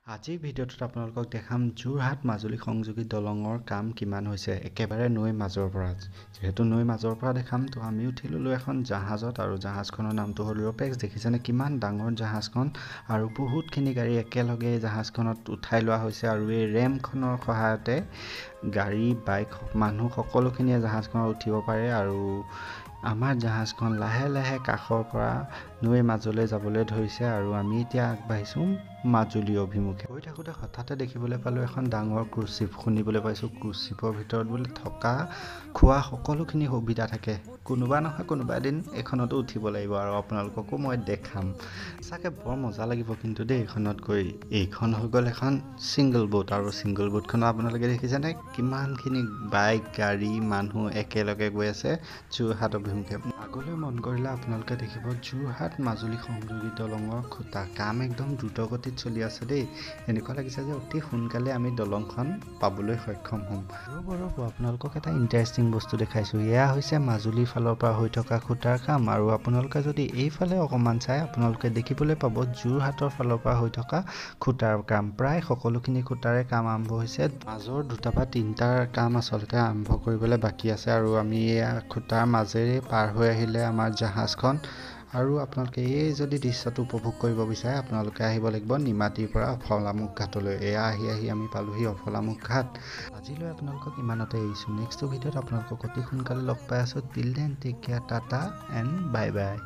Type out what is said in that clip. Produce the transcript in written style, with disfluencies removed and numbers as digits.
আজিৰ ভিডিঅ'টোত আপোনালোকক দেখাম যোৰহাট মাজুলী সংযোগী দলঙৰ কাম কিমান হৈছে একেবাৰে নৈ মাজৰ পৰা। যেহেতু নৈ মাজৰ পৰা দেখাম তো আমি উঠি ল'লোঁ এখন জাহাজত আৰু জাহাজখনৰ নামটো হ'ল ৰ'পেক্স। দেখিছেনে কিমান ডাঙৰ জাহাজখন আৰু বহুতখিনি গাড়ী একেলগে জাহাজখনত উঠাই লোৱা হৈছে আৰু এই ৰেমখনৰ সহায়তে গাড়ী বাইক মানুহ সকলোখিনিয়ে জাহাজখনত উঠিব পাৰে আৰু আমাৰ জাহাজখন লাহে লাহে কাষৰ পৰা নৈ মাজলৈ যাবলৈ ধৰিছে আৰু আমি এতিয়া আগবাঢ়িছোঁ মাজুলী অভিমুখে। গৈ থাকোঁতে হঠাতে দেখিবলৈ পালোঁ এখন ডাঙৰ ক্ৰুজ শ্বিপ। শুনিবলৈ পাইছোঁ ক্ৰুজ শ্বিপৰ ভিতৰত বোলে থকা খোৱা সকলোখিনি সুবিধা থাকে। কোনোবা নহয় কোনোবা এদিন এইখনতো উঠিব লাগিব আৰু আপোনালোককো মই দেখাম। চাগে বৰ মজা লাগিব কিন্তু দেই এইখনত গৈ। এইখন হৈ গ'ল এখন ছিংগল বোট আৰু ছিংগল বোটখনত আপোনালোকে দেখিছেনে কিমানখিনি বাইক গাড়ী মানুহ একেলগে গৈ আছে যোৰহাট অভিমুখে। আগলৈ মন কৰিলে আপোনালোকে দেখিব যোৰহাট মাজুলী সংযোগী দলঙৰ খুঁটা কাম একদম দ্ৰুতগতিত চলি আছে দেই। এনেকুৱা লাগিছে যে অতি সোনকালে আমি দলংখন পাবলৈ সক্ষম হ'ম। ৰ'ব আপোনালোকক এটা ইণ্টাৰেষ্টিং বস্তু দেখাইছোঁ। এয়া হৈছে মাজুলীৰ ফালৰ পৰা হৈ থকা খুঁটাৰ কাম আৰু আপোনালোকে যদি এইফালে অকণমান চাই আপোনালোকে দেখিবলৈ পাব যোৰহাটৰ ফালৰ পৰা হৈ থকা খুঁটাৰ কাম। প্ৰায় সকলোখিনি খুঁটাৰে কাম আৰম্ভ হৈছে। মাজৰ দুটা বা তিনিটাৰ কাম আচলতে আৰম্ভ কৰিবলৈ বাকী আছে আৰু আমি এয়া খুঁটাৰ মাজেৰে পাৰ হৈ আহিলে আমাৰ জাহাজখন। আৰু আপোনালোকে এই যদি দৃশ্যটো উপভোগ কৰিব বিচাৰে আপোনালোকে আহিব লাগিব নিমাতীৰ পৰা অফলামুখ ঘাটলৈ। এয়া আহি আমি পালোহি অফলামুখ ঘাট। আজিলৈ আপোনালোকক ইমানতে এৰিছোঁ। নেক্সট ভিডিঅ'ত আপোনালোকক অতি সোনকালে লগ পাই আছোঁ। Till then take care, tata and bye by.